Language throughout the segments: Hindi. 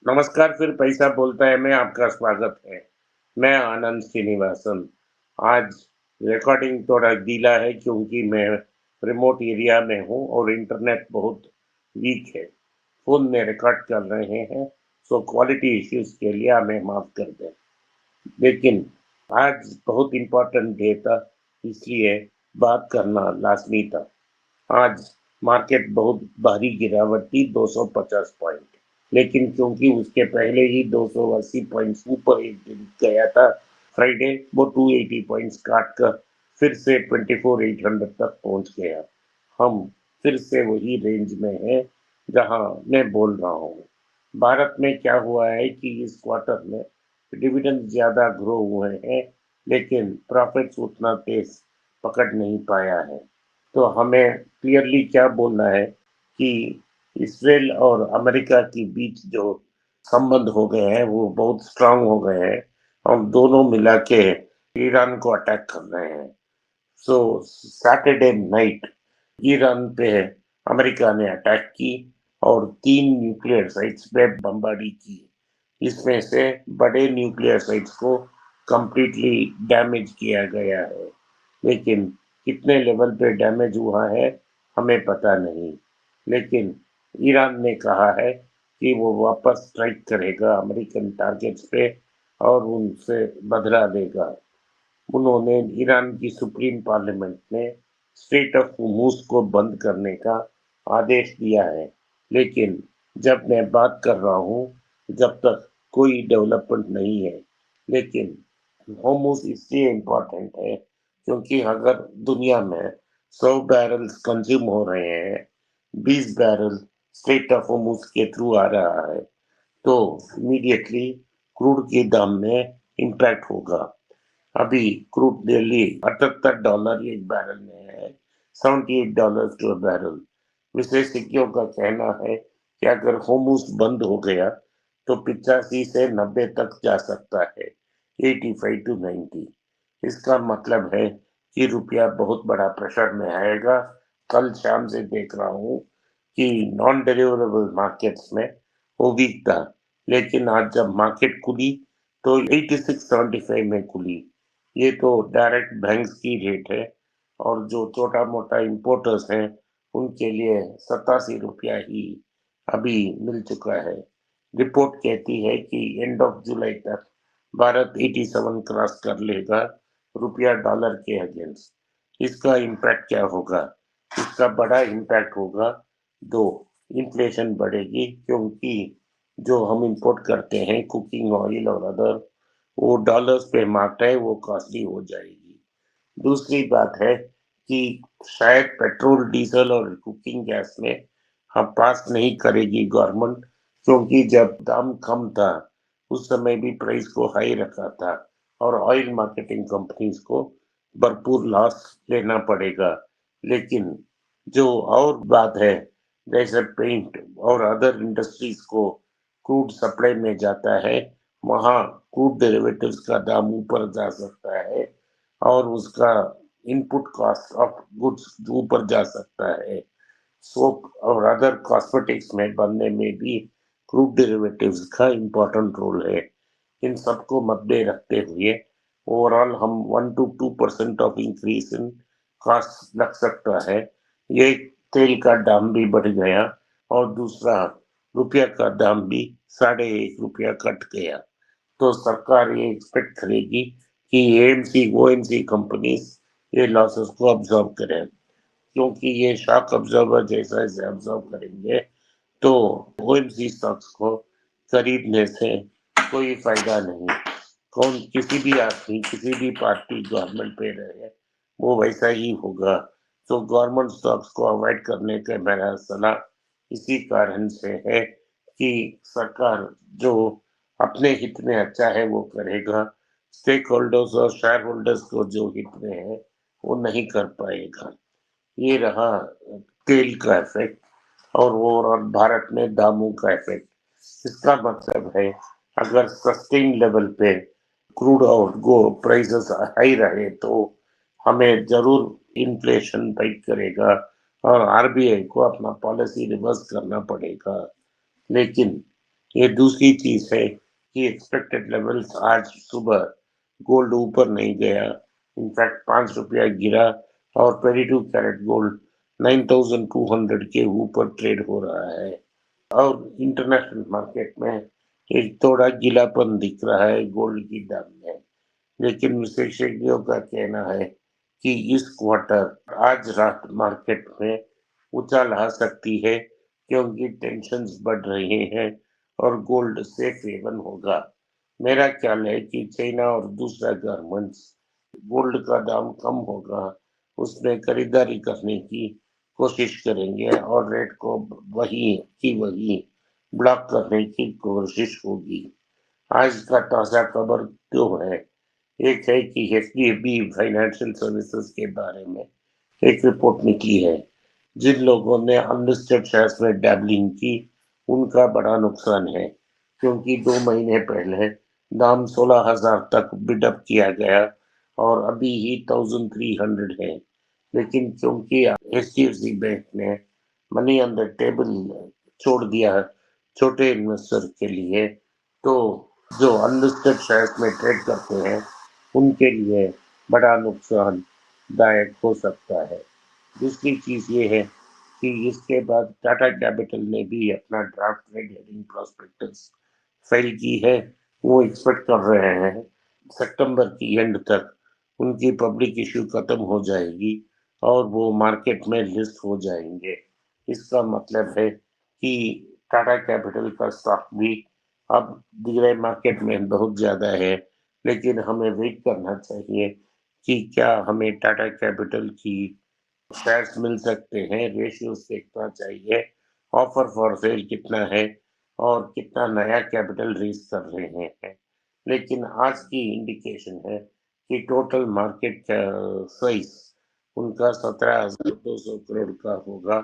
नमस्कार, फिर पैसा बोलता है में आपका स्वागत है। मैं आनंद श्रीनिवासन। आज रिकॉर्डिंग थोड़ा ढीला है क्योंकि मैं रिमोट एरिया में हूँ और इंटरनेट बहुत वीक है। फ़ोन में रिकॉर्ड कर रहे हैं, सो क्वालिटी इश्यूज़ के लिए हमें माफ़ कर दें। लेकिन आज बहुत इम्पोर्टेंट डे था, इसलिए बात करना लाज़मी था। आज मार्केट बहुत भारी गिरावट थी, 250 पॉइंट, लेकिन क्योंकि उसके पहले ही 280 पॉइंट्स ऊपर एक दिन गया था फ्राइडे, वो 280 पॉइंट्स काट कर फिर से 24,800 तक पहुंच गया। हम फिर से वही रेंज में हैं जहां मैं बोल रहा हूँ। भारत में क्या हुआ है कि इस क्वार्टर में डिविडेंड ज्यादा ग्रो हुए हैं, लेकिन प्रॉफिट्स उतना तेज पकड़ नहीं पाया है। तो हमें क्लियरली क्या बोलना है कि इसराइल और अमेरिका के बीच जो संबंध हो गए हैं वो बहुत स्ट्रांग हो गए हैं और दोनों मिला के ईरान को अटैक कर रहे हैं। सो सैटरडे नाइट ईरान पे अमेरिका ने अटैक की और 3 न्यूक्लियर साइट्स पे बमबारी की। इसमें से बड़े न्यूक्लियर साइट्स को कंप्लीटली डैमेज किया गया है, लेकिन कितने लेवल पे डैमेज हुआ है हमें पता नहीं। लेकिन ईरान ने कहा है कि वो वापस स्ट्राइक करेगा अमेरिकन टारगेट्स पे और उनसे बदला लेगा। उन्होंने ईरान की सुप्रीम पार्लियामेंट ने स्ट्रेट ऑफ होर्मुज को बंद करने का आदेश दिया है, लेकिन जब मैं बात कर रहा हूँ जब तक कोई डेवलपमेंट नहीं है। लेकिन होर्मुज इसलिए इम्पोर्टेंट है क्योंकि अगर दुनिया में 100 बैरल्स कंज्यूम हो रहे हैं, 20 बैरल स्ट्रेट ऑफ होर्मुज के थ्रू आ रहा है, तो इमीडिएटली क्रूड के दाम में इम्पैक्ट होगा। अभी क्रूड दिल्ली $78 एक बैरल में है, $78 टू बैरल। विशेषज्ञों का कहना है कि अगर होर्मुज बंद हो गया तो 85 से 90 तक जा सकता है, 85 टू 90। इसका मतलब है कि रुपया बहुत बड़ा प्रेशर में आएगा। कल शाम से देख रहा हूँ कि नॉन डिलिवरेबल मार्केट्स में वो वीक था, लेकिन आज जब मार्केट खुली तो 86.75 में खुली। ये तो डायरेक्ट बैंक्स की रेट है और जो छोटा मोटा इंपोर्टर्स हैं उनके लिए 87 रुपया ही अभी मिल चुका है। रिपोर्ट कहती है कि एंड ऑफ जुलाई तक भारत 87 क्रॉस कर लेगा रुपया डॉलर के अगेंस्ट। इसका इम्पैक्ट क्या होगा? इसका बड़ा इम्पैक्ट होगा। दो, इन्फ्लेशन बढ़ेगी क्योंकि जो हम इंपोर्ट करते हैं कुकिंग ऑयल और अदर, वो डॉलर्स पे मार्क्ड है, वो कॉस्टली हो जाएगी। दूसरी बात है कि शायद पेट्रोल डीजल और कुकिंग गैस में हम पास नहीं करेगी गवर्नमेंट, क्योंकि जब दाम कम था उस समय भी प्राइस को हाई रखा था और ऑयल मार्केटिंग कंपनीज को भरपूर लॉस लेना पड़ेगा। लेकिन जो और बात है, जैसे पेंट और अदर इंडस्ट्रीज को क्रूड सप्लाई में जाता है, वहाँ क्रूड डेरिवेटिव्स का दाम ऊपर जा सकता है और उसका इनपुट कॉस्ट ऑफ गुड्स ऊपर जा सकता है। सोप और अदर कॉस्मेटिक्स में बनने में भी क्रूड डेरिवेटिव्स का इम्पोर्टेंट रोल है। इन सबको मद्दे रखते हुए ओवरऑल हम 1 to 2% of increase in cost लग सकता है। ये तेल का दाम भी बढ़ गया और दूसरा रुपया का दाम भी 1.5 रुपया कट गया। तो सरकार ये एक्सपेक्ट करेगी कि एएमसी ओएमसी कंपनीज ये लॉसेस को अब्सॉर्ब करें, क्योंकि ये शॉक अब्जॉर्बर जैसा इसे अब्सॉर्ब करेंगे तो ओएमसी स्टॉक्स को खरीदने से कोई फायदा नहीं। कौन किसी भी आदमी किसी भी पार्टी गवर्नमेंट पे रहे वो वैसा ही होगा। तो गवर्नमेंट स्टॉक्स को अवॉइड करने का मेरा सलाह इसी कारण से है कि सरकार जो अपने हित में अच्छा है वो करेगा, स्टेक होल्डर्स और शेयर होल्डर्स को जो हित में है वो नहीं कर पाएगा। ये रहा तेल का इफेक्ट और ओवरऑल भारत में दामों का इफेक्ट। इसका मतलब है अगर सस्टेन लेवल पे क्रूड और गो प्राइसेस हाई रहे तो हमें जरूर इन्फ्लेशन फाइट करेगा और आरबीआई को अपना पॉलिसी रिवर्स करना पड़ेगा। लेकिन ये दूसरी चीज है कि एक्सपेक्टेड लेवल्स आज सुबह गोल्ड ऊपर नहीं गया, इनफैक्ट 5 रुपया गिरा और 22 कैरेट गोल्ड 9200 के ऊपर ट्रेड हो रहा है। और इंटरनेशनल मार्केट में एक थोड़ा गीलापन दिख रहा है गोल्ड की दाम में, लेकिन विशेषज्ञों का कहना है कि इस क्वार्टर आज रात मार्केट में उछाल आ सकती है क्योंकि टेंशन्स बढ़ रहे हैं और गोल्ड सेफ हेवन होगा। मेरा ख्याल है कि चाइना और दूसरा गारमेंट्स गोल्ड का दाम कम होगा उसमें खरीदारी करने की कोशिश करेंगे और रेट को वही ब्लॉक करने की कोशिश होगी। आज का ताजा खबर क्यों है? एक है कि एचडीएफबी फाइनेंशियल सर्विसेज के बारे में एक रिपोर्ट निकली है। जिन लोगों ने अनलिस्टेड शेयर्स में डैबलिंग की उनका बड़ा नुकसान है क्योंकि 2 महीने पहले दाम 16,000 तक बिडअप किया गया और अभी ही 1300 है, लेकिन क्योंकि एचडीएफसी बैंक ने मनी ऑन द टेबल छोड़ दिया छोटे इन्वेस्टर के लिए, तो जो अनलिस्टेड शेयर्स में ट्रेड करते हैं उनके लिए बड़ा नुकसानदायक हो सकता है। दूसरी चीज ये है कि इसके बाद टाटा कैपिटल ने भी अपना draft red herring prospectus file की है। वो एक्सपेक्ट कर रहे हैं सितंबर की एंड तक उनकी पब्लिक इश्यू खत्म हो जाएगी और वो मार्केट में लिस्ट हो जाएंगे। इसका मतलब है कि टाटा कैपिटल का स्टॉक भी अब ग्रे मार्केट में बहुत ज्यादा है, लेकिन हमें वेट करना चाहिए कि क्या हमें टाटा कैपिटल की शेयर्स मिल सकते हैं। रेशियोज देखना चाहिए, ऑफर फॉर सेल कितना है और कितना नया कैपिटल रेज कर रहे हैं। लेकिन आज की इंडिकेशन है कि टोटल मार्केट साइज उनका 17,200 करोड़ का होगा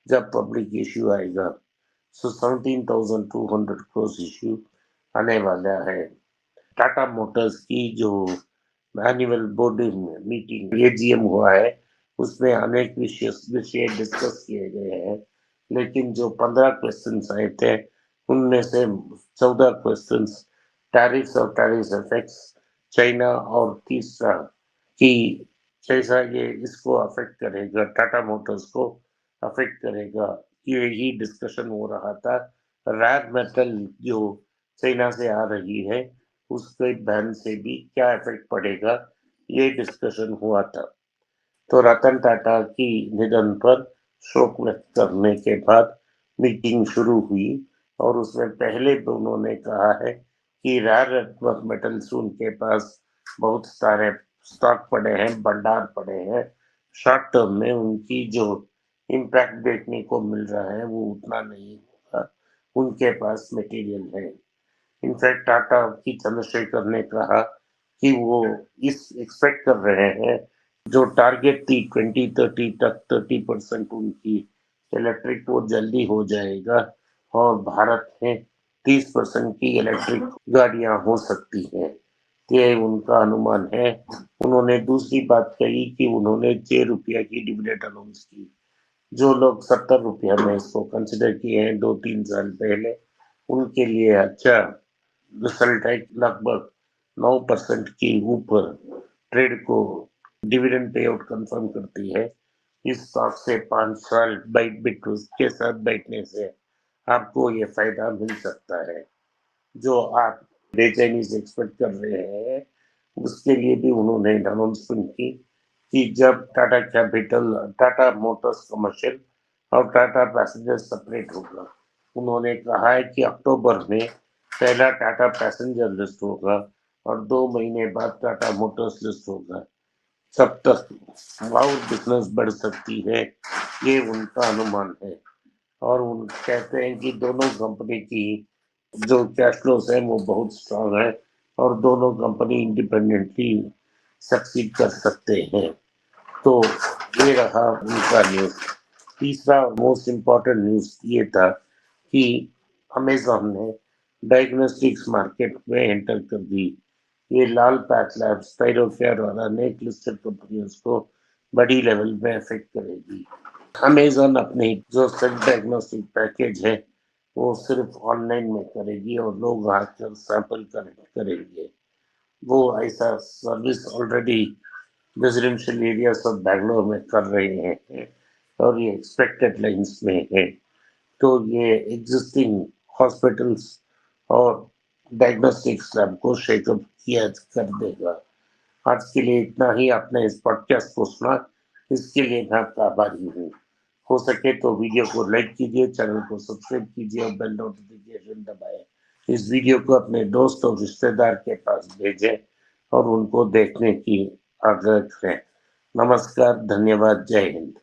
जब पब्लिक इश्यू आएगा। सो 17,200 इश्यू आने वाला है। टाटा मोटर्स की जो एनुअल बोर्ड मीटिंग एजीएम हुआ है उसमें अनेक विषय डिस्कस किए गए हैं, लेकिन जो 15 क्वेश्चंस आए थे उनमें से 14 क्वेश्चंस टैरिफ्स और टैरिफ इफेक्ट्स चाइना और तीसरा कि कैसा ये इसको अफेक्ट करेगा, टाटा मोटर्स को अफेक्ट करेगा, यही डिस्कशन हो रहा था। रैर मेटल जो चाइना से आ रही है उसके बैन से भी क्या इफेक्ट पड़ेगा, ये डिस्कशन हुआ था। तो रतन टाटा की निधन पर शोक व्यक्त करने के बाद मीटिंग शुरू हुई और उसमें पहले दोनों ने कहा है कि रेयर अर्थ मेटल्स उनके पास बहुत सारे स्टॉक पड़े हैं, भंडार पड़े हैं। शॉर्ट टर्म में उनकी जो इम्पैक्ट देखने को मिल रहा है वो उतना नहीं होगा, उनके पास मटेरियल है। इनफैक्ट टाटा की चंद्रशेखर ने कहा कि वो इस एक्सपेक्ट कर रहे हैं जो टारगेट थी 2030 तक 30% उनकी इलेक्ट्रिक वो जल्दी हो जाएगा और भारत में 30% की इलेक्ट्रिक गाड़ियां हो सकती हैं। ये उनका अनुमान है। उन्होंने दूसरी बात कही कि उन्होंने 6 रुपया की डिविडेंड अनाउंस की। जो लोग 70 रुपया में इसको कंसिडर किए हैं 2-3 साल पहले, उनके लिए अच्छा रिजल्ट है। लगभग 9% के ऊपर ट्रेड को डिविडेंड पे आउट कंफर्म करती है। इस स्टॉक से 5 साल बाइट बिट के साथ बैठने से आपको ये फायदा मिल सकता है। जो आप बेचैनी से एक्सपेक्ट कर रहे हैं उसके लिए भी उन्होंने अनाउंसमेंट की कि जब Tata capital, Tata Motors commercial और टाटा पैसेंजर सेपरेट होगा, उन्होंने कहा है कि अक्टूबर में पहला टाटा पैसेंजर लिस्ट होगा और 2 महीने बाद टाटा मोटर्स लिस्ट होगा। सब तक क्लाउड बिजनेस बढ़ सकती है, ये उनका अनुमान है। और उन कहते हैं कि दोनों कंपनी की जो कैश फ्लोस है वो बहुत स्ट्रांग है और दोनों कंपनी इंडिपेंडेंटली सक्सीड कर सकते हैं। तो ये रहा उनका न्यूज। तीसरा मोस्ट इम्पोर्टेंट न्यूज ये था कि अमेजॉन ने डायग्नोस्टिक्स मार्केट में एंटर कर दी। ये लाल पैथ लैब्स, थाइरोकेयर और अनेक लिस्टेड कंपनियों को बड़ी लेवल में अफेक्ट करेगी। अमेजॉन अपने जो सेल्फ डायग्नोस्टिक पैकेज है वो सिर्फ ऑनलाइन में करेगी और लोग आकर सैंपल कलेक्ट करेंगे। वो ऐसा service already residential areas of Bangalore में कर रहे हैं और ये एक्सपेक्टेड लाइन्स में है। तो ये एग्जिस्टिंग हॉस्पिटल्स और डायग्नोस्टिक्स लैब को शेकअप किया कर देगा। आज के लिए इतना ही। आपने इस पॉडकास्ट को सुना, इसके लिए मैं आपका आभारी हूँ। हो सके तो वीडियो को लाइक कीजिए, चैनल को सब्सक्राइब कीजिए और बेल नोटिफिकेशन दबाएं। इस वीडियो को अपने दोस्त और रिश्तेदार के पास भेजें और उनको देखने की आग्रह करें। नमस्कार, धन्यवाद, जय हिंद।